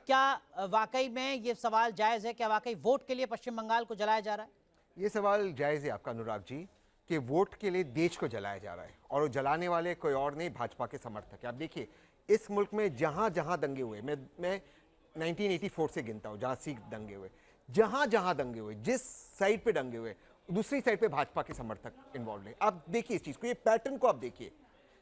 क्या वाकई में ये सवाल जायज है? क्या वाकई वोट के लिए पश्चिम बंगाल को जलाया जा रहा है? ये सवाल जायज है आपका अनुराग जी कि वोट के लिए देश को जलाया जा रहा है और वो जलाने वाले कोई और नहीं, भाजपा के समर्थक है। आप देखिए इस मुल्क में जहां जहां दंगे हुए, मैं 1984 से गिनता हूं जहां सिख दंगे हुए, जहां जहां दंगे हुए, जिस साइड पे दंगे हुए दूसरी साइड पे भाजपा के समर्थक इन्वॉल्व है। आप देखिए इस चीज को, ये पैटर्न को आप देखिए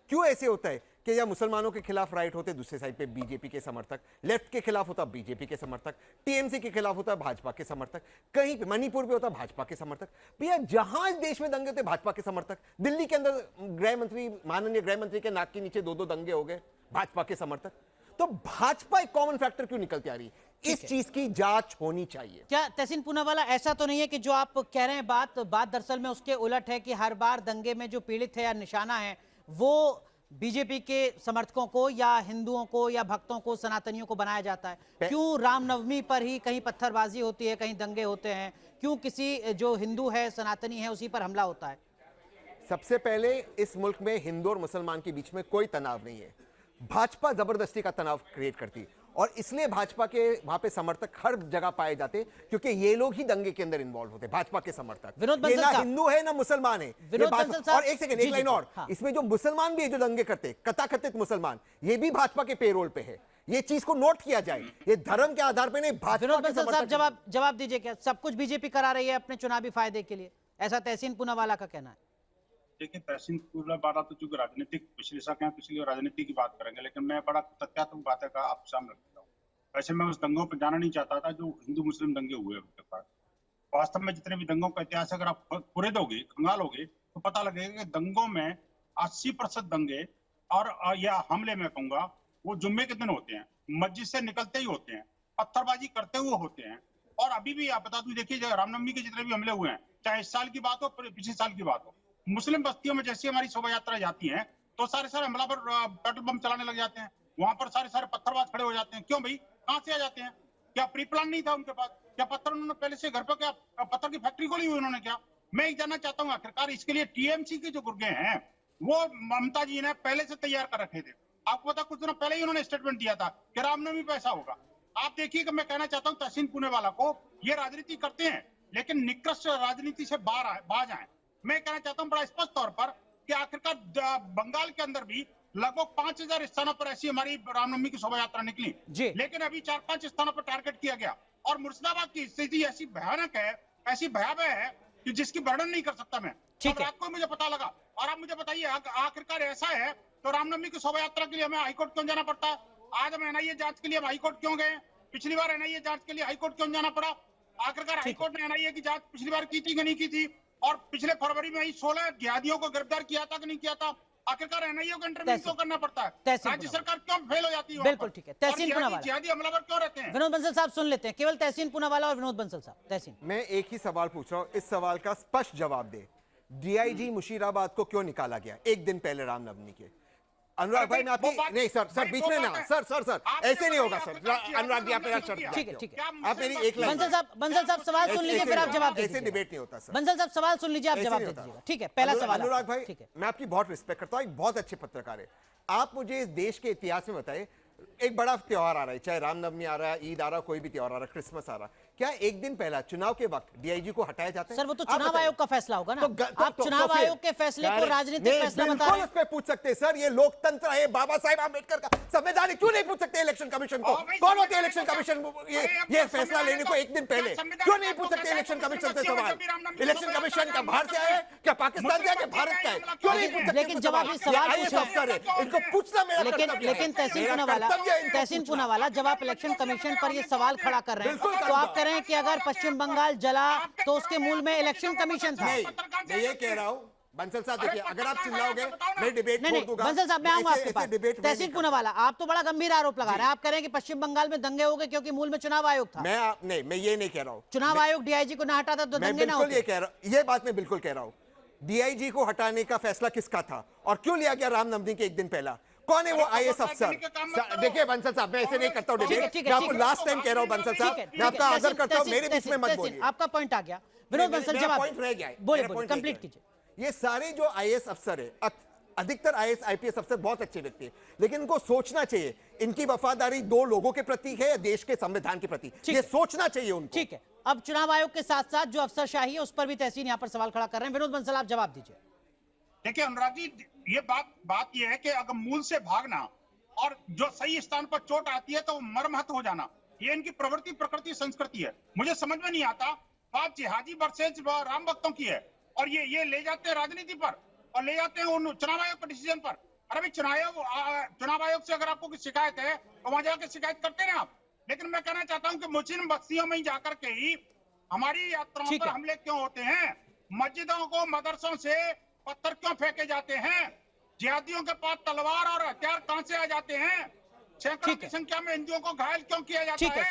क्यों ऐसे होता है कि या मुसलमानों के खिलाफ राइट होते, दूसरे साइड पे बीजेपी के समर्थक, लेफ्ट के खिलाफ होता बीजेपी के समर्थक, टीएमसी के खिलाफ होता भाजपा के समर्थक, कहीं पे मणिपुर पे होता भाजपा के समर्थक। भैया जहां इस देश में दंगे होते भाजपा के समर्थक, दिल्ली के अंदर गृह मंत्री, माननीय गृह मंत्री के नाक के नीचे दो दो दंगे हो गए, भाजपा के समर्थक। तो भाजपा एक कॉमन फैक्टर क्यों निकलती आ रही है? इस चीज की जांच होनी चाहिए। क्या तहसीन पूनावाला ऐसा तो नहीं है कि जो आप कह रहे हैं बात दरअसल में उसके उलट है कि हर बार दंगे में जो पीड़ित है या निशाना है वो बीजेपी के समर्थकों को या हिंदुओं को या भक्तों को, सनातनियों को बनाया जाता है? क्यों रामनवमी पर ही कहीं पत्थरबाजी होती है, कहीं दंगे होते हैं? क्यों किसी जो हिंदू है, सनातनी है, उसी पर हमला होता है? सबसे पहले इस मुल्क में हिंदू और मुसलमान के बीच में कोई तनाव नहीं है, भाजपा जबरदस्ती का तनाव क्रिएट करती है और इसलिए भाजपा के वहां पे समर्थक हर जगह पाए जाते क्योंकि ये लोग ही दंगे के अंदर इन्वॉल्व होते, भाजपा के समर्थक। ये ना हिंदू है ना मुसलमान है, और एक सेकंड, एक लाइन और, इसमें जो मुसलमान भी है जो दंगे करते, कथाकथित मुसलमान, ये भी भाजपा के पेरोल पे है। ये चीज को नोट किया जाए, ये धर्म के आधार पर नहीं, भाजपा के समर्थक। जवाब दीजिए, क्या सब कुछ बीजेपी करा रही है अपने चुनावी फायदे के लिए? ऐसा तहसीन पूनावाला का कहना है। देखिए तहसीन पूनावाला तो चूंकि राजनीतिक विश्लेषक हैं तो इसलिए राजनीति की बात करेंगे, लेकिन मैं बड़ा तथ्यात्मक बातें का आप सामने रखता हूँ। वैसे मैं उस दंगों पर जाना नहीं चाहता था जो हिंदू मुस्लिम दंगे हुए अभी तक। वास्तव में जितने भी दंगों का इतिहास अगर आप कुरेदोगे, खंगालोगे तो पता लगेगा कि दंगों में 80% दंगे और या हमले में कहूंगा वो जुम्मे के दिन होते हैं, मस्जिद से निकलते ही होते हैं, पत्थरबाजी करते हुए होते हैं। और अभी भी आप बता दूं, देखिए रामनवमी के जितने भी हमले हुए हैं, चाहे इस साल की बात हो पिछले साल की बात हो, मुस्लिम बस्तियों में जैसी हमारी शोभा यात्रा जाती है तो सारे हमलावर पेट्रोल बम चलाने लग जाते हैं, वहां पर सारे पत्थरबाज खड़े हो जाते हैं। क्यों भाई, कहां से आ जाते हैं? क्या प्री प्लान नहीं था उनके पास? क्या पत्थर उन्होंने पहले से घर पर, क्या पत्थर की फैक्ट्री खोली हुई उन्होंने? क्या मैं एक जानना चाहता हूँ आखिरकार इसके लिए टीएमसी के जो गुर्गे हैं वो ममता जी ने पहले से तैयार कर रखे थे। आपको पता कुछ दिनों पहले ही उन्होंने स्टेटमेंट दिया था कि रामनवमी पे ऐसा होगा। आप देखिए कि मैं कहना चाहता हूँ तहसीन पूनावाला को, ये राजनीति करते हैं लेकिन निकृष्ट राजनीति से बाज आए। मैं कहना चाहता हूं बड़ा स्पष्ट तौर पर कि आखिरकार बंगाल के अंदर भी लगभग 5000 स्थानों पर ऐसी हमारी रामनवमी की शोभा यात्रा निकली, लेकिन अभी 4-5 स्थानों पर टारगेट किया गया। और मुर्शिदाबाद की स्थिति ऐसी भयानक है, ऐसी भयावह है कि जिसकी वर्णन नहीं कर सकता मैं। रात को मुझे पता लगा। और आप मुझे बताइए आखिरकार ऐसा है तो रामनवमी की शोभा यात्रा के लिए हमें हाईकोर्ट क्यों जाना पड़ता है? आज हम एनआईए जांच के लिए हाईकोर्ट क्यों गए? पिछली बार एनआईए जांच के लिए हाईकोर्ट क्यों जाना पड़ा? आखिरकार हाईकोर्ट ने एनआईए की जांच पिछली बार की थी कि नहीं की थी? और पिछले फरवरी में ही 16 जिहादियों को गिरफ्तार किया था कि नहीं किया था? आखिरकार एनआईए को इंटरव्यू क्यों करना पड़ता है? राज्य सरकार क्यों फेल हो जाती है? बिल्कुल ठीक है। तहसीन पूनावाला, जिहादी हमलावर क्यों रहते हैं? विनोद बंसल साहब सुन लेते हैं, केवल तहसीन पूनावाला और विनोद बंसल साहब। तहसीन, मैं एक ही सवाल पूछ रहा हूं, इस सवाल का स्पष्ट जवाब दे। डीआईजी मुशीराबाद को क्यों निकाला गया एक दिन पहले रामनवमी के? अनुराग भाई, मैं आपकी नहीं सर बीच में ना, सर ऐसे नहीं होगा सर। अनुराग जी आप मेरा शर्त, ठीक है आप मेरी एक लाइन, बंसल साहब सवाल सुन लीजिए फिर आप जवाब दीजिए। ऐसे डिबेट नहीं होता सर। बंसल साहब सवाल सुन लीजिए, आप जवाब दे दीजिएगा। ठीक है, पहला सवाल। अनुराग भाई, मैं आपकी बहुत रिस्पेक्ट करता हूँ, एक बहुत अच्छे पत्रकार है आप। मुझे इस देश के इतिहास में बताइए, एक बड़ा त्योहार आ रहा है, चाहे रामनवमी आ रहा है, ईद आ रहा है, कोई भी त्योहार आ रहा है, क्रिसमस आ रहा है, क्या एक दिन पहला चुनाव के वक्त डीआईजी को हटाया जाता है? सर वो तो चुनाव आयोग का फैसला होगा ना। आप चुनाव आयोग के फैसले को राजनीतिक फैसला बता रहे हैं। उस पे पूछ सकते हैं सर, ये लोकतंत्र है, बाबा साहेब आम्बेडकर का संविधान है, क्यों नहीं पूछ सकते इलेक्शन कमीशन को? कौन होते इलेक्शन कमीशन ये फैसला लेने को एक दिन पहले? क्यों नहीं पूछ सकते इलेक्शन कमीशन से सवाल? इलेक्शन कमीशन का बाहर से आया, क्या पाकिस्तान से आया, भारत का है? क्यों नहीं पूछ सकते? लेकिन जब आप इस सवाल अफसर है, इनको पूछना मेरा कर्तव्य है। लेकिन तहसीन पूनावाला, जब आप इलेक्शन कमीशन पर ये सवाल खड़ा कर रहे हैं तो आप कह रहे हैं कि अगर पश्चिम बंगाल जला तो उसके मूल में इलेक्शन कमीशन था। मैं ये कह रहा हूं बंसल साहब, देखिए अगर आप चिल्लाओगे मैं डिबेट छोड़ दूंगा। बंसल साहब मैं आऊंगा आपके पास। तहसीन पूनावाला, आप तो बड़ा गंभीर आरोप लगा रहे हैं। आप कह रहे हैं कि पश्चिम बंगाल में दंगे हो गए क्योंकि मूल में चुनाव आयोग था। मैं ये नहीं कह रहा हूं। चुनाव आयोग डीआईजी को ना हटाता तो दंगे ना होते। ये कह रहा हूं, ये बात मैं बिल्कुल कह रहा हूं। डीआईजी को हटाने का फैसला किसका था और क्यों लिया गया रामनवमी के एक दिन पहला? कौन है वो आईएएस अफसर? देखिए बंसल साहब, मैं ऐसे नहीं करता हूं डिबेट, मैं आपको लास्ट टाइम कह रहा हूं बंसल साहब, मैं आपका आदर करता हूं, मेरे बीच में मत बोलिए। आपका पॉइंट आ गया। विनोद बंसल जवाब पॉइंट रह गया, बोले कंप्लीट कीजिए। ये सारे जो आईएएस अफसर है, अधिकतर आईएएस आईपीएस अफसर बहुत अच्छे व्यक्ति हैं, लेकिन इनको सोचना चाहिए इनकी वफादारी दो लोगों के प्रति है या देश के संविधान के प्रति, ये सोचना चाहिए उनको। ठीक है, अब चुनाव आयोग के साथ साथ जो अफसरशाही है उस पर भी तहसीन यहां पर सवाल खड़ा कर रहे हैं। विनोद बंसल, आप जवाब दीजिए। देखिए अनुराग जी, ये बात ये है कि अगर मूल से भागना और जो सही स्थान पर चोट आती है तो मरमहत हो जाना, ये इनकी प्रवृत्ति, प्रकृति, संस्कृति है। मुझे समझ में नहीं आता, बात जिहादी वर्सेज राम भक्तों की है और ये ले जाते हैं राजनीति पर और ले जाते हैं उन चुनाव आयोग के डिसीजन पर। अरे भाई, चुनाव आयोग से अगर आपको कोई शिकायत है तो वहां जाकर शिकायत करते हैं आप। लेकिन मैं कहना चाहता हूं कि मुस्लिम बस्तियों में ही जाकर के ही हमारी यात्राओं पर हमले क्यों होते हैं? मस्जिदों को, मदरसों से पत्थर क्यों फेंके जाते हैं? जिहादियों के पास तलवार और हथियार कहां से आ जाते हैं? सैकड़ों की संख्या में हिंदुओं को घायल क्यों किया जाता है? ठीक है,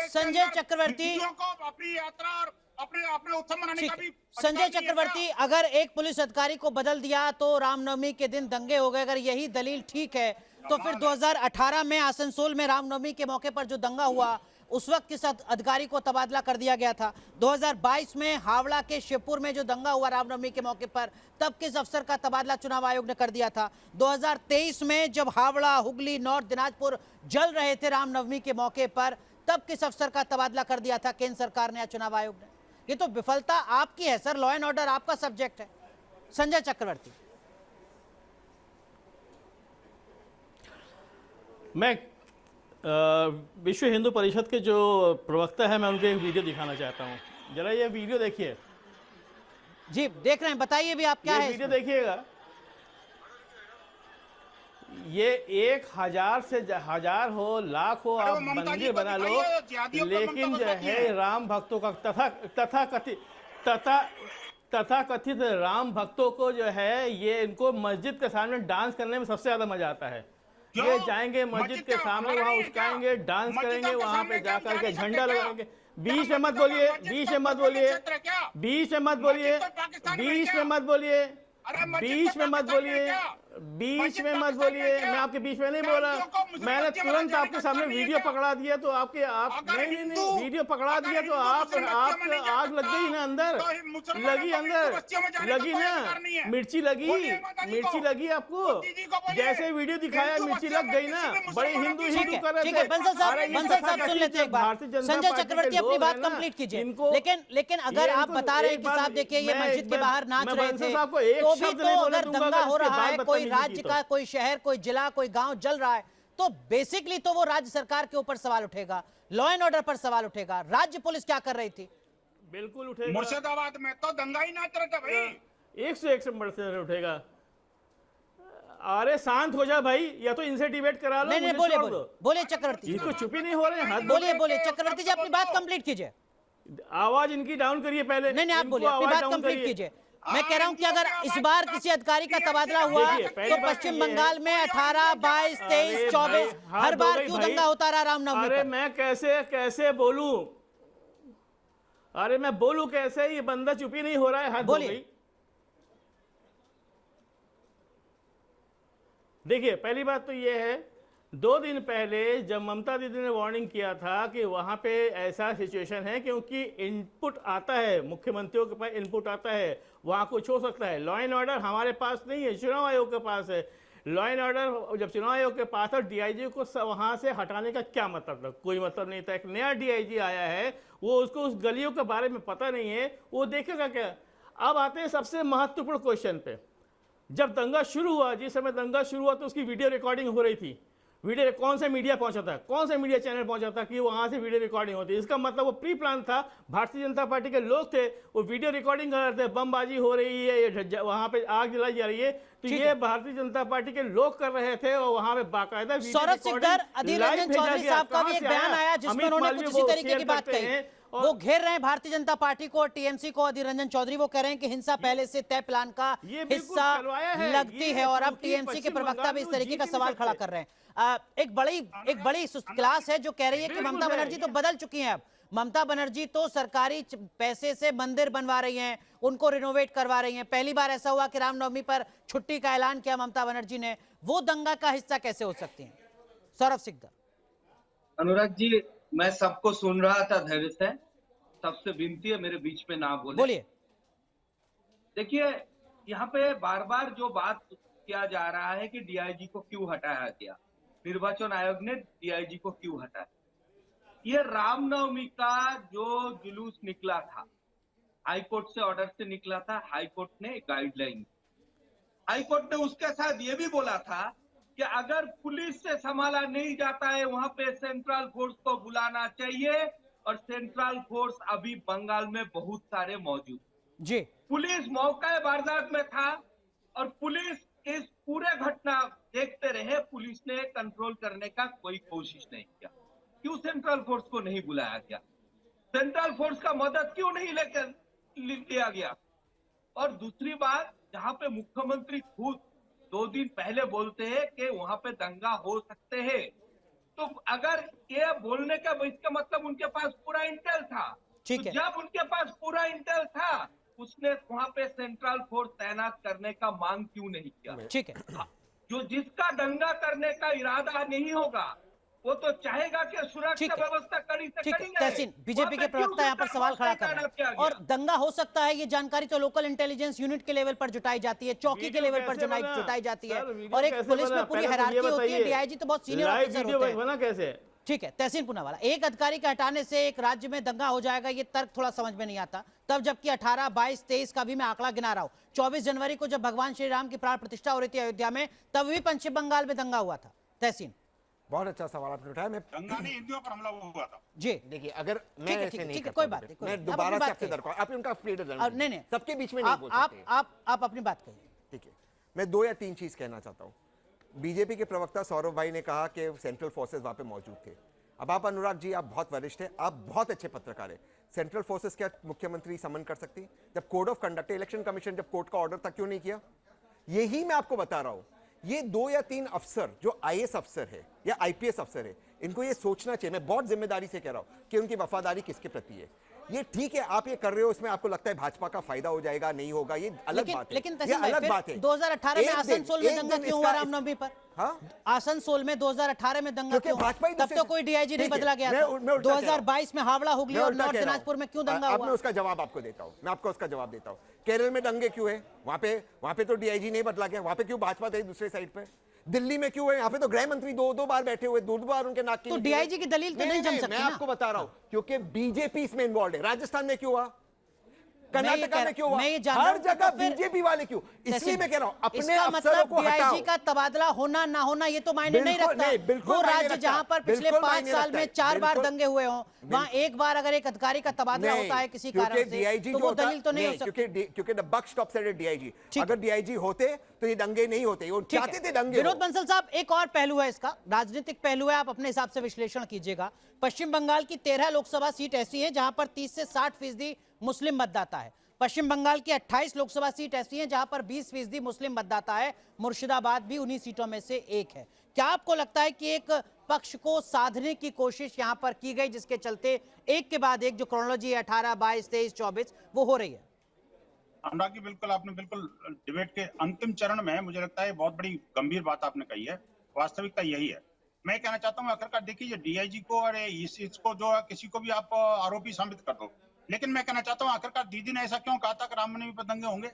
संजय चक्रवर्ती, हिंदुओं को अपनी यात्रा और अपने उत्सव मनाने का भी संजय चक्रवर्ती, अगर एक पुलिस अधिकारी को बदल दिया तो रामनवमी के दिन दंगे हो गए, अगर यही दलील ठीक है तो फिर 2018 में आसनसोल में रामनवमी के मौके पर जो दंगा हुआ उस वक्त किस अधिकारी को तबादला कर दिया गया था? 2022 में हावड़ा के शिवपुर में जो दंगा हुआ रामनवमी के मौके पर, तब किस अफसर का तबादला चुनाव आयोग ने कर दिया था? 2023 में जब हावड़ा, हुगली, नॉर्थ दिनाजपुर जल रहे थे रामनवमी के मौके पर, तब किस अफसर का तबादला कर दिया था केंद्र सरकार ने या चुनाव आयोग ने? ये तो विफलता आपकी है सर, लॉ एंड ऑर्डर आपका सब्जेक्ट है। संजय चक्रवर्ती, मैं विश्व हिंदू परिषद के जो प्रवक्ता है, मैं उनके एक वीडियो दिखाना चाहता हूँ। जरा ये वीडियो देखिए। जी देख रहे हैं, बताइए भी आप क्या है वीडियो देखिएगा। ये 1000 से 1000 हो, लाख हो, आप मंदिर बना लो, लेकिन जो है राम भक्तों का तथाकथित राम भक्तों को जो है, ये इनको मस्जिद के सामने डांस करने में सबसे ज्यादा मजा आता है। ये जाएंगे मस्जिद के सामने, वहां उस्काएंगे, डांस करेंगे, वहां पे जाकर के झंडा लगाएंगे। बीच में मत बोलिए, बीच में मत बोलिए, बीच में मत बोलिए, बीच में मत बोलिए, बीच में मत बोलिए, बीच में मत बोलिए। मैं आपके बीच में नहीं बोल रहा, मैंने तुरंत आपके सामने वीडियो पकड़ा दिया तो नहीं, वीडियो पकड़ा दिया तो आप आग लग गई ना अंदर, लगी ना, मिर्ची लगी आपको। जैसे वीडियो दिखाया मिर्ची लग गई ना, बड़े हिंदू कर रहे थे। बंसल साहब सुन लेते हैं एक बार। संजय चक्रवर्ती अपनी बात कंप्लीट कीजिए। लेकिन अगर आप बता रहे हैं कि साहब देखिए ये मस्जिद के बाहर नाच रहे थे, तो भी तो अगर दंगा हो रहा है, कोई राज्य का, कोई शहर, कोई जिला, कोई गांव जल रहा है, तो बेसिकली तो वो राज्य सरकार के ऊपर सवाल उठेगा, लॉ एंड ऑर्डर पर सवाल उठेगा। राज्य पुलिस क्या कर रही थी? बिल्कुल उठेगा। मुर्शिदाबाद में तो दंगा ही नाच रहा था भाई। 101 नंबर से उठेगा। अरे शांत हो जा भाई, या तो इनसे डिबेट करा लो। नहीं, बोलिए चक्रवर्ती। इनको चुप ही नहीं हो रहे हैं। बोलिए चक्रवर्ती जी, अपनी बात कंप्लीट कीजिए। आवाज इनकी डाउन करिए पहले। नहीं, आप बोलिए, अपनी बात कंप्लीट कीजिए। मैं कह रहा हूं कि अगर इस बार किसी अधिकारी का तबादला हुआ तो पश्चिम बंगाल में 18, 22, 23, 24 हर बार क्यों दंगा होता रहा रामनवमी? अरे मैं कैसे बोलूं? अरे मैं बोलूं कैसे? ये बंदा चुप ही नहीं हो रहा है। हाथ बोलिए। देखिए, पहली बात तो ये है, 2 दिन पहले जब ममता दीदी ने वार्निंग किया था कि वहां पे ऐसा सिचुएशन है, क्योंकि इनपुट आता है, मुख्यमंत्रियों के पास इनपुट आता है, वहां कुछ हो सकता है। लॉ एंड ऑर्डर हमारे पास नहीं है, चुनाव आयोग के पास है। लॉ एंड ऑर्डर जब चुनाव आयोग के पास है, डीआईजी को वहां से हटाने का क्या मतलब था? कोई मतलब नहीं था। एक नया डीआईजी आया है, वो उसको उस गलियों के बारे में पता नहीं है, वो देखेगा क्या? अब आते हैं सबसे महत्वपूर्ण क्वेश्चन पे। जब दंगा शुरू हुआ, जिस समय दंगा शुरू हुआ तो उसकी वीडियो रिकॉर्डिंग हो रही थी। वीडियो कौन सा मीडिया पहुंचा था, कौन सा मीडिया चैनल पहुंचा था कि वहां से वीडियो रिकॉर्डिंग होती है? इसका मतलब वो प्री प्लान था। भारतीय जनता पार्टी के लोग थे, वो वीडियो रिकॉर्डिंग कर रहे थे, बमबाजी हो रही है, वहां पे आग जलाई जा रही है, तो ये भारतीय जनता पार्टी के लोग कर रहे थे और वहां पे बाकायदा सौरभ सिकदर, अधीर रंजन चौधरी साहब का भी एक बयान आया जिसमें उन्होंने कुछ इसी तरीके की बात कही। वो घेर रहे हैं भारतीय जनता पार्टी को और टीएमसी को। अधीर रंजन चौधरी वो कह रहे हैं कि हिंसा पहले से तय प्लान का हिस्सा लगती है, और अब टीएमसी के प्रवक्ता भी इस तरीके का सवाल खड़ा कर रहे हैं। एक बड़ी क्लास है जो कह रही है कि ममता बनर्जी तो बदल चुकी हैं। अब ममता बनर्जी तो सरकारी पैसे से मंदिर बनवा रही हैं, उनको रिनोवेट करवा रही हैं। पहली बार ऐसा हुआ कि रामनवमी पर छुट्टी का ऐलान किया ममता बनर्जी ने। वो दंगा का हिस्सा कैसे हो सकती हैं? सौरभ सिकदर। अनुराग जी, मैं सबको सुन रहा था धैर्य से। सबसे विनती है मेरे बीच में ना बोले। बोलिए। देखिए, यहाँ पे बार बार जो बात किया जा रहा है कि डीआईजी को क्यों हटाया गया, निर्वाचन आयोग ने डीआईजी को क्यों हटाया। ये रामनवमी का जो जुलूस निकला था, हाईकोर्ट से ऑर्डर से निकला था, हाईकोर्ट ने गाइडलाइन, हाईकोर्ट ने उसके साथ ये भी बोला था कि अगर पुलिस से संभाला नहीं जाता है वहां पे सेंट्रल फोर्स को बुलाना चाहिए, और सेंट्रल फोर्स अभी बंगाल में बहुत सारे मौजूद। जी, पुलिस मौका वारदात में था और पुलिस इस पूरे घटना देखते रहे, पुलिस ने कंट्रोल करने का कोई कोशिश नहीं किया। क्यों सेंट्रल फोर्स को नहीं बुलाया गया? सेंट्रल फोर्स का मदद क्यों नहीं लेकर लिया गया? और दूसरी बात, जहां पे मुख्यमंत्री खुद 2 दिन पहले बोलते हैं कि वहां पे दंगा हो सकते हैं, तो अगर ये बोलने का इसका मतलब उनके पास पूरा इंटेल था। ठीक तो है। जब उनके पास पूरा इंटेल था, उसने वहां पे सेंट्रल फोर्स तैनात करने का मांग क्यों नहीं किया? ठीक है। जो जिसका दंगा करने का इरादा नहीं होगा, वो तो चाहेगा कि ठीक सुरक्षा है। व्यवस्था कड़ी से ठीक है कड़ी रहे। तहसीन, बीजेपी वहां के पे प्रवक्ता क्यों यहाँ पर सेंट्रल सवाल फोर्स खड़ा नहीं कर रहे तैनात किया हैं, गया? और दंगा हो सकता है ये जानकारी तो लोकल इंटेलिजेंस यूनिट के लेवल पर जुटाई जाती है, चौकी के वीडियो लेवल पर कैसे बना? जुटाई जाती है, सर, वीडियो और एक कैसे पुलिस बना? में पूरी पहले तो ये हायरार्की होती है, बताइए। डीआईजी तो बहुत सीनियर लाइव ऑफिसर वीडियो होते हैं। बना कैसे? ठीक है तहसीन पूनावाला, एक अधिकारी के हटाने से एक राज्य में दंगा हो जाएगा, ये तर्क थोड़ा समझ में नहीं आता। तब जबकि 18, 22, 23 का भी मैं आंकड़ा गिना रहा हूं, 24 जनवरी को जब भगवान श्री राम की प्राण प्रतिष्ठा हो रही थी अयोध्या में, तब भी पश्चिम बंगाल में दंगा हुआ था। तहसीन, बहुत अच्छा सवाल आपने उठाया। मैं दंगा नहीं, हिंदुओं पर हमला हुआ था। जी देखिए, अगर मैं ठीक है, ऐसे नहीं ठीक है, करता कोई बात बेटे, नहीं, कोई मैं बात नहीं। दोबारा आप से अपनी आपसे बात दरख्वास्त, आप उनका फ्रीडम नहीं नहीं, सबके बीच में नहीं बोल सकते। आप अपनी बात कहिए। ठीक है, मैं 2 या 3 चीज कहना चाहता हूँ। बीजेपी के प्रवक्ता सौरभ भाई ने कहा कि सेंट्रल फोर्सेस वहां पे मौजूद थे। अब आप अनुराग जी, आप बहुत वरिष्ठ हैं, आप बहुत अच्छे पत्रकार हैं। सेंट्रल फोर्सेस क्या मुख्यमंत्री समन कर सकती? जब code of conduct, election commission जब कोर्ट का ऑर्डर था, क्यों नहीं किया? यही मैं आपको बता रहा हूं। ये 2 या 3 अफसर जो आईएएस अफसर है या आईपीएस अफसर है, इनको ये सोचना चाहिए, मैं बहुत जिम्मेदारी से कह रहा हूं, कि उनकी वफादारी किसके प्रति है। ये ठीक है, आप ये कर रहे हो, इसमें आपको लगता है भाजपा का फायदा हो जाएगा, नहीं होगा, ये अलग बात है। लेकिन ये तहसीन भाई, अलग फिर बात है। 2018 में आसनसोल में दंगा क्यों हुआ रामनवमी पर? हाँ? आसनसोल में 2018 में दंगा क्योंकि क्यों हुआ? भाजपा ही तब दूसरे तो से- कोई डीआईजी नहीं ठीक है, बदला गया मैं था। उल्टा कह रहा हूं। 2022 में हावड़ा, हुगली मैं और उल्टा नॉर्थ कह रहा हूं। दिनाजपुर में क्यों दंगा अब हुआ? मैं उसका जवाब आपको देता हूं, मैं आपको उसका जवाब देता हूं। केरल में दंगे क्यों है? वहां पे तो डीआईजी नहीं बदला गया, वहां पे क्यों भाजपा थे दूसरे साइड पे? दिल्ली में क्यों है? यहाँ पे तो गृह मंत्री 2 बार बैठे हुए, 2 बार उनके नाक की तो नीचे डीआईजी की दलील तो नहीं जम सकती मैं ना। आपको बता रहा हूं, क्योंकि बीजेपी इसमें इन्वॉल्व है। राजस्थान में क्यों हुआ? कर्नाटका में क्यों हुआ? मैं ये जान रहा हर हूं, जगह तो फिर- बीजेपी वाले क्यों? इसलिए मैं कह रहा हूं, अपने इसका अफसरों मतलब को हटाओ। डीआईजी का तबादला होना ना होना ये तो मायने नहीं बिल्कुल रखता। नहीं, बिल्कुल वो मायने राज्य रखता जहां है, पर पिछले बिल्कुल 5 मायने साल रखता में है, 4 बार बिल्कुल। दंगे हुए हों, वहां एक बार अगर एक अधिकारी का तबादला नहीं, होता है किसी क्योंकि कारण से, डीआईजी तो जो वो होता- दलील तो नहीं हो सकती। क्योंकि the buck stops at DIG. ठीक अगर डीआईजी होते तो ये दंगे नहीं होते, वो ठीक चाहते है। थे दंगे विनोद हो। बंसल साहब, एक और पहलू है इसका, राजनीतिक पहलू है, आप अपने हिसाब से विश्लेषण कीजिएगा। पश्चिम बंगाल की 13 लोकसभा सीट ऐसी है जहां पर 30 से 60% मुस्लिम मतदाता है। पश्चिम बंगाल की 28 लोकसभा सीट ऐसी हैं जहां पर 20% मुस्लिम मतदाता है। मुर्शिदाबाद भी उन्हीं सीटों में से एक है। क्या आपको लगता है कि एक पक्ष को साधने की कोशिश यहां पर की गई, जिसके चलते एक के बाद एक जो क्रोनोलॉजी है 18, 22, 23, 24 वो हो रही है? अनुराग जी, बिल्कुल आपने बिल्कुल डिबेट के अंतिम चरण में मुझे लगता है बहुत बड़ी गंभीर बात आपने कही है। वास्तविकता यही है। मैं कहना चाहता हूँ, आखिरकार देखिए, ये डीआईजी को और इसको जो है किसी को भी आप आरोपी साबित कर दो, लेकिन मैं कहना चाहता हूँ, आखिरकार दीदी ने ऐसा क्यों कहा था कि रामनवमी पर दंगे होंगे?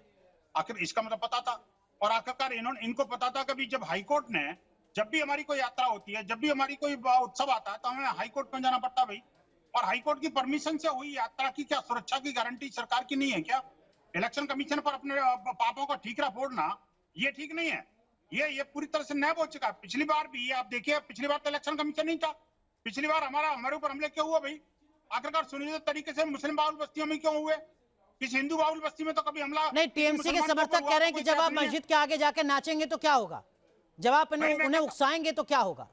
आखिर इसका मतलब पता था, और आखिरकार इनको पता था कि जब हाईकोर्ट ने, जब भी हमारी कोई यात्रा होती है, जब भी हमारी कोई उत्सव आता है, तो हमें हाईकोर्ट में जाना पड़ता भाई। और हाईकोर्ट की परमिशन से हुई यात्रा की क्या सुरक्षा की गारंटी सरकार की नहीं है क्या? इलेक्शन कमीशन पर अपने पापों को ठीकरा फोड़ना, ये ठीक नहीं है। ये पूरी तरह से नैब हो चुका है। पिछली बार भी आप देखिए, पिछली बार तो इलेक्शन कमीशन नहीं था, पिछली बार हमारे ऊपर हमले क्यों हुआ भाई? आखिरकार सुनिश्चित तरीके से मुस्लिम बाहुल बस्तियों में क्यों हुए? किसी हिंदू बाहुल बस्ती में तो कभी हमला नहीं, टीएमसी के समर्थक कह रहे हैं कि जब आप मस्जिद के आगे जाके नाचेंगे तो क्या होगा, जब आप उन्हें उकसाएंगे तो क्या होगा?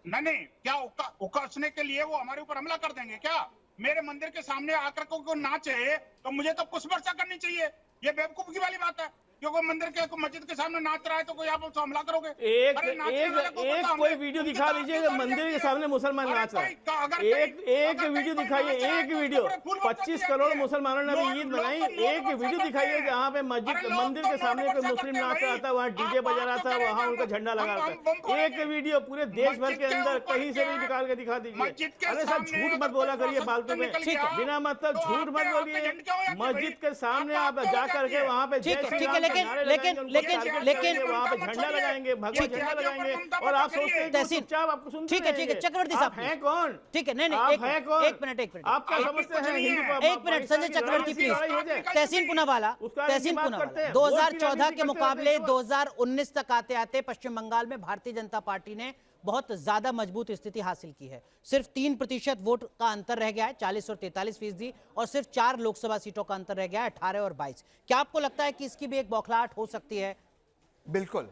नहीं, क्या उकसने के लिए वो हमारे ऊपर हमला कर देंगे क्या? मेरे मंदिर के सामने आकर को नाचे तो मुझे तो पुष्पवर्षा करनी चाहिए। ये बेवकूफी वाली बात है। क्योंकि मंदिर के मस्जिद के सामने नाच रहा है तो कोई आप उसको हमला करोगे? कोई वीडियो दिखा दीजिए जब मंदिर के सामने मुसलमान नाच रहा है। एक वीडियो दिखाइए, एक वीडियो। 25 करोड़ मुसलमानों ने अभी ईद मनाई, एक वीडियो दिखाइए जहाँ पे मंदिर के सामने कोई मुस्लिम नाच रहा था, वहाँ डीजे बजा रहा था, वहाँ उनका झंडा लगा रहा था। एक वीडियो पूरे देश भर के अंदर कहीं से भी निकाल के दिखा दीजिए। अरे सर, झूठ मत बोला करिए फालतू में, बिना मतलब झूठ मत बोलिए। मस्जिद के सामने आप जा करके वहाँ पे ठीक है, लेकिन नारे लेकिन लगाएंगे, उनको लेकिन टारगेट लेकिन करेंगे, वहाँ पे झंडा लगाएंगे, भगवा झंडा लगाएंगे, और आप सोचते हैं कि तहसीन, चुपचाप आपको सुनते ठीक है रहेंगे। चक्रवर्ती आप साहब हैं कौन? ठीक है, नहीं आप नहीं हैं कौन? एक मिनट आप क्या समझते हैं हिंदू एक मिनट संजय चक्रवर्ती प्लीज। तहसीन पुनावाला, उसका तहसीन बात पुनावाला, करते हैं, वोट की 2014 राजनीति के करते मुकाबले रहते हैं। 2019 तक आते आते पश्चिम बंगाल में भारतीय जनता पार्टी ने बहुत ज्यादा मजबूत स्थिति हासिल की है। सिर्फ 3% वोट का अंतर रह गया है, 40 और 43%, और सिर्फ 4 लोकसभा सीटों का अंतर रह गया है, 18 और 22। क्या आपको लगता है कि इसकी भी एक बौखलाहट हो सकती है? बिल्कुल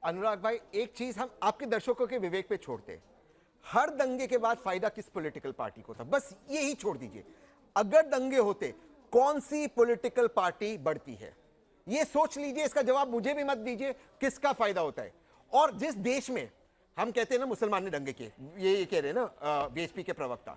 अनुराग भाई, एक चीज हम आपके दर्शकों के विवेक पे छोड़ते हैं। हर दंगे के बाद फायदा किस पॉलिटिकल पार्टी को था, बस यही छोड़ दीजिए। अगर दंगे होते कौन सी पॉलिटिकल पार्टी बढ़ती है, ये सोच लीजिए। इसका जवाब मुझे भी मत दीजिए, किसका फायदा होता है। और जिस देश में हम कहते हैं ना मुसलमान ने दंगे किए, ये कह रहे हैं ना वीएचपी के प्रवक्ता,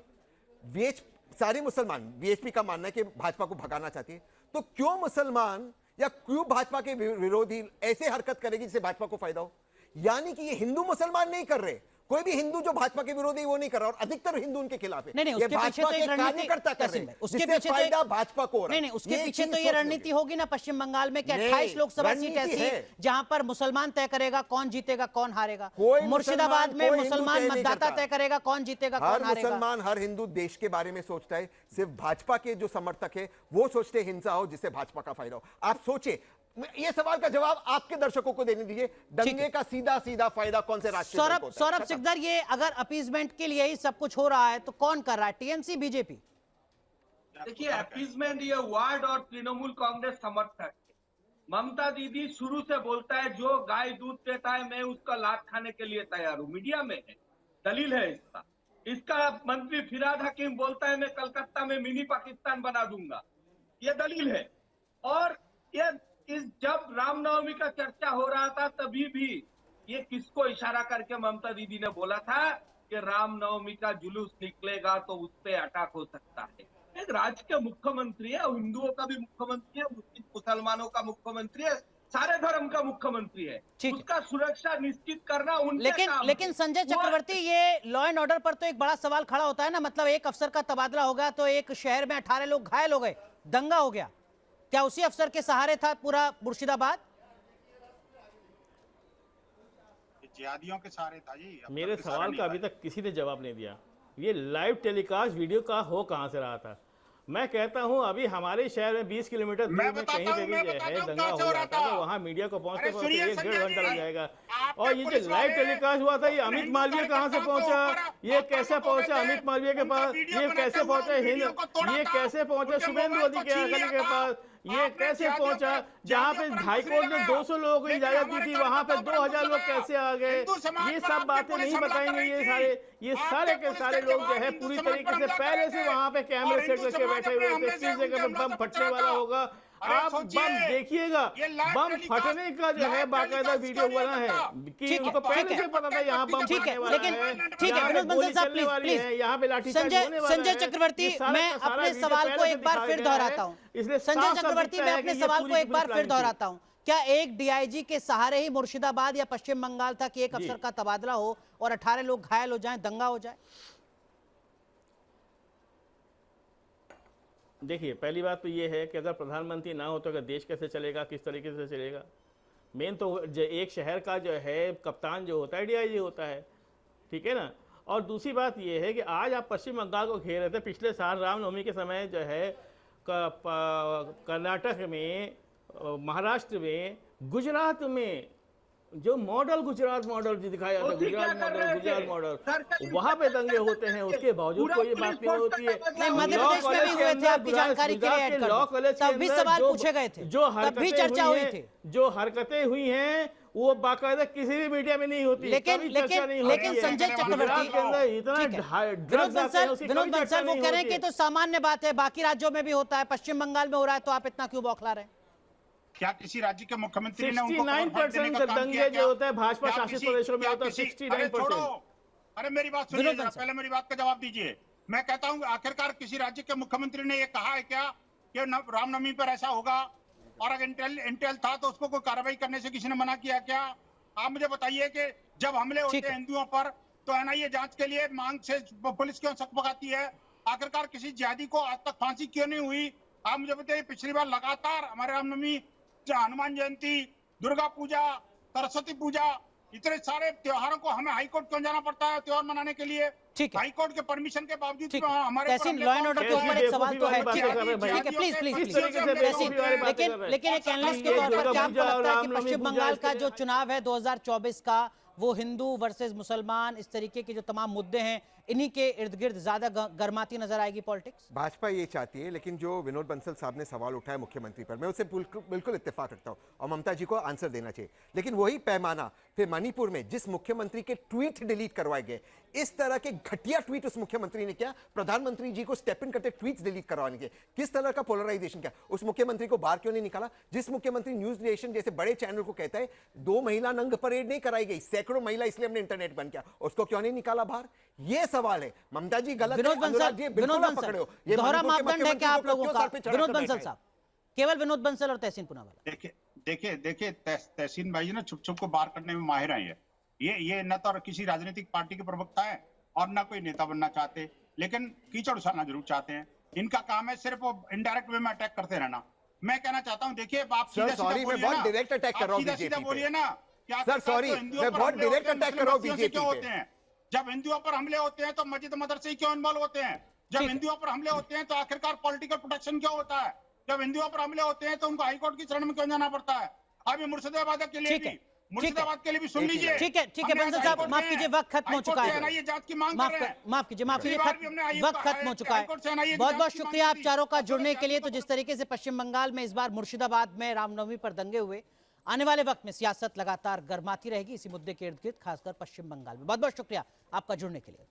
सारे मुसलमान, वीएचपी का मानना है कि भाजपा को भगाना चाहती है, तो क्यों मुसलमान या क्यों भाजपा के विरोधी ऐसे हरकत करेगी जिससे भाजपा को फायदा हो? यानी कि ये हिंदू मुसलमान नहीं कर रहे, कोई भी हिंदू जो भाजपा के विरोधी वो नहीं कर रहा, और अधिकतर हिंदू उनके खिलाफ है। नहीं, ये उसके पीछे भाजपा तो के एक रणनीति कार्यकर्ता कर रहे हैं, उसके जिससे पीछे तो फायदा भाजपा को हो रहा है। नहीं, उसके ये पीछे चीज तो ये सोच रणनीति लीजिए। होगी ना पश्चिम बंगाल में कि नहीं, 28 लोकसभा सीट रणनीति ऐसी है। जहां पर मुसलमान तय करेगा कौन जीतेगा कौन हारेगा। कोई मुर्शिदाबाद में मुसलमान, कोई हिंदू मुसलमान तय नहीं मतदाता करता। तय करेगा कौन जीतेगा हर कौन हारेगा। मुसलमान, हर हिंदू देश के बारे में सोचता है। सिर्फ भाजपा के जो समर्थक है वो सोचते हैं हिंसा हो जिससे भाजपा का फायदा हो। आप सोचिए, ये सवाल का जवाब आपके दर्शकों को देने दीजिए। दंगे का सीधा सीधा फायदा कौन से राष्ट्रीय दल को होता है? सौरभ सिकदर, ये अगर अपीजमेंट के लिए ही सब कुछ हो रहा है तो कौन कर रहा है, टीएमसी बीजेपी? देखिए, अपीजमेंट ये वार्ड और तृणमूल कांग्रेस समर्थक है। ममता दीदी शुरू से बोलता है जो गाय दूध देता है मैं उसका लात खाने के लिए तैयार हूँ, मीडिया में है, दलील है इसका मंत्री फिराद हकीम बोलता है मैं कलकत्ता में मिनी पाकिस्तान बना दूंगा, ये दलील है। और ये जब रामनवमी का चर्चा हो रहा था तभी भी ये किसको इशारा करके ममता दीदी ने बोला था कि रामनवमी का जुलूस निकलेगा तो उस पर अटैक हो सकता है। एक राज्य के मुख्यमंत्री है, हिंदुओं का भी मुख्यमंत्री है, मुसलमानों का मुख्यमंत्री है, सारे धर्म का मुख्यमंत्री है, उसका सुरक्षा निश्चित करना उनके काम लेकिन है। संजय चक्रवर्ती, ये लॉ एंड ऑर्डर पर तो एक बड़ा सवाल खड़ा होता है ना। मतलब एक अफसर का तबादला हो गया तो एक शहर में 18 लोग घायल हो गए, दंगा हो गया, क्या उसी अफसर के सहारे था पूरा मुर्शिदाबाद? जिहादियों के सहारे था जी। मेरे सवाल का अभी तक किसी ने जवाब नहीं दिया। ये लाइव टेलीकास्ट वीडियो का हो कहां से रहा था? मैं कहता हूं अभी हमारे शहर में 20 किलोमीटर दूर में कहीं पे भी जो है दंगा हो जाता है तो वहां मीडिया को पहुंचते पहुंचते 1-1.5 घंटा लग जाएगा। और ये जो लाइव टेलीकास्ट हुआ था, ये अमित मालवीय कहां से पहुंचा, ये कैसे पहुंचा अमित मालवीय के पास, ये कैसे पहुंचा ये कैसे पहुंचा शुभेंदु अधिकारी के पास, ये कैसे पहुंचा जहां पे हाईकोर्ट ने 200 लोगों को इजाजत दी थी वहां पे 2000 लोग कैसे आ गए? ये सब बातें नहीं बताएंगे ये सारे के सारे लोग जो है पूरी तरीके से पहले से वहां पे कैमरे सेट करके बैठे हुए थे। किस जगह पे बम फटने वाला होगा, आप बम देखिएगा, बम फटने का जो है बाकायदा वीडियो बना है कि उनको पहले से पता था यहाँ बम फटने वाला है, ठीक है विनोद बंसल साहब, प्लीज यहाँ पे लाठीचार्ज होने वाला है। संजय चक्रवर्ती, मैं अपने सवाल को एक बार फिर दोहराता हूँ। संजय चक्रवर्ती, मैं अपने सवाल को एक बार फिर दोहराता हूँ। क्या एक डीआईजी के सहारे ही मुर्शिदाबाद या पश्चिम बंगाल था कि एक अफसर का तबादला हो और 18 लोग घायल हो जाएं, दंगा हो जाए? देखिए, पहली बात तो ये है कि अगर प्रधानमंत्री ना हो तो अगर देश कैसे चलेगा, किस तरीके से चलेगा? मेन तो एक शहर का जो है कप्तान जो होता है डीआईजी होता है, ठीक है ना। और दूसरी बात ये है कि आज आप पश्चिम बंगाल को घेर रहे थे। पिछले साल रामनवमी के समय जो है कर्नाटक में, महाराष्ट्र में, गुजरात में जो गुजरात मॉडल दिखाया था, गुजरात मॉडल वहां पे दंगे होते हैं, उसके बावजूद कोई ये बात नहीं होती है। नहीं, मध्य प्रदेश में भी हुए थे, आपकी जानकारी के लिए ऐड कर दूं। तब भी सवाल पूछे गए थे, तब भी चर्चा हुई थी। जो हरकतें हुई हैं वो बाकायदा किसी भी मीडिया में नहीं होती, लेकिन संजय चक्रवर्ती, विनोद बंसल वो कह रहे हैं कि तो सामान्य बात है, बाकी राज्यों में भी होता है, पश्चिम बंगाल में हो रहा है तो आप इतना क्यों बौखला रहे हैं? क्या किसी राज्य के मुख्यमंत्री ने उनको 69% दंगे जो होता है भाजपा शासित प्रदेशों में होता है, 69%। अरे मेरी बात सुनिए, पहले मेरी बात का जवाब दीजिए। मैं कहता हूं आखिरकार किसी राज्य के मुख्यमंत्री ने ये कहा है क्या कि रामनवमी पर ऐसा होगा? और अगर इंटेल था तो उसको कोई कार्रवाई करने से किसी ने मना किया क्या? आप मुझे बताइए कि जब हमले होते हैं हिंदुओं पर तो एनआईए जांच के लिए मांग से पुलिस क्यों सकपकाती है? आखिरकार किसी जिहादी को आज तक फांसी क्यों नहीं हुई? आप मुझे बताइए, पिछली बार लगातार हमारे रामनवमी हनुमान जयंती, दुर्गा पूजा, सरस्वती पूजा, इतने सारे त्योहारों को हमें हाईकोर्ट क्यों जाना पड़ता है त्योहार मनाने के लिए? ठीक है। हाईकोर्ट के परमिशन के बावजूद ठीक भी है। हमारे तहसीन, लॉ एंड ऑर्डर के ऊपर एक सवाल तो है। ठीक है, प्लीज प्लीज किस तरीके से तहसीन, बेवकूफी वाली बातें कर रहे हैं? लेकिन एक एनालिस्ट के ये तौर पर दुर्गा क्या आपको पूजा और लगता है कि रामनवमी पश्चिम पूजा बंगाल का इसके- जो चुनाव है 2024 का, वो हिंदू वर्सेस मुसलमान, इस तरीके के जो तमाम मुद्दे हैं, इन्हीं के इर्द गिर्द ज्यादा गर्माती नजर आएगी पॉलिटिक्स? भाजपा ये चाहती है, लेकिन जो विनोद बंसल साहब ने सवाल उठाया मुख्यमंत्री पर, मैं उससे बिल्कुल इत्तेफाक रखता हूं और ममता जी को आंसर देना चाहिए, लेकिन वही पैमाना फिर मणिपुर में जिस मुख्यमंत्री के ट्वीट डिलीट करवाए गए, इस तरह के घटिया ट्वीट उस मुख्यमंत्री ने किया, प्रधानमंत्री जी को स्टेप इन करते ट्वीट्स डिलीट करवाने के, किस तरह का पोलराइजेशन किया, उस मुख्यमंत्री को बाहर क्यों नहीं निकाला? जिस मुख्यमंत्री न्यूज नेशन जैसे बड़े चैनल को कहता है 2 महिला नंग परेड नहीं कराई गई, सैकड़ों महिला इसलिए हमने इंटरनेट बंद किया, उसको क्यों नहीं निकाला बाहर? ये सवाल है। ममता जी गलत है, विनोद बंसल, अनुराग जी बिल्कुल आप पकड़े हो। ये दोहरा मणिपुर के मापदंड है क्या आप मुख्यमंत्री को लोगों क्यों का? सर पे चढ़ा विनोद कर बंसल बैठा है? साहब, केवल विनोद बंसल और तहसीन पुनावाला। देखिए तहसीन भाई ना छुप छुप को बाहर करने में माहिर हैं। ये न तो किसी राजनीतिक पार्टी के प्रवक्ता है और न कोई नेता बनना चाहते, लेकिन कीचड़ उछालना जरूर चाहते हैं। इनका काम है सिर्फ वो इनडायरेक्ट वे में अटैक करते रहना। मैं कहना चाहता हूँ, देखिए आप सर सॉरी, मैं बहुत डायरेक्ट अटैक कर रहा हूँ बीजेपी पे। बोलिए ना, क्या सर सॉरी, मैं बहुत डायरेक्ट अटैक कर रहा हूँ बीजेपी पे। जब हिंदुओं पर हमले होते हैं तो मस्जिद मदरसे क्यों इन्वॉल्व होते हैं? जब हिंदुओं पर हमले होते हैं तो आखिरकार पॉलिटिकल प्रोटेक्शन क्यों होता है? जब हिंदुओं पर हमले होते हैं तो उनको हाईकोर्ट की शरण में क्यों जाना पड़ता है? अभी मुर्शिदाबाद के लिए भी, मुर्शिदाबाद के लिए भी सुन लीजिए। ठीक है बंसल साहब, माफ कीजिए, वक्त खत्म हो चुका है। जांच की मांग कर रहे हैं। माफ कीजिए, वक्त खत्म हो चुका है। बहुत बहुत शुक्रिया आप चारों का जुड़ने के लिए। तो जिस तरीके से पश्चिम बंगाल में इस बार मुर्शिदाबाद में रामनवमी पर दंगे हुए, आने वाले वक्त में सियासत लगातार गर्माती रहेगी इसी मुद्दे के इर्द गिर्द, खासकर पश्चिम बंगाल में। बहुत बहुत शुक्रिया आपका जुड़ने के लिए।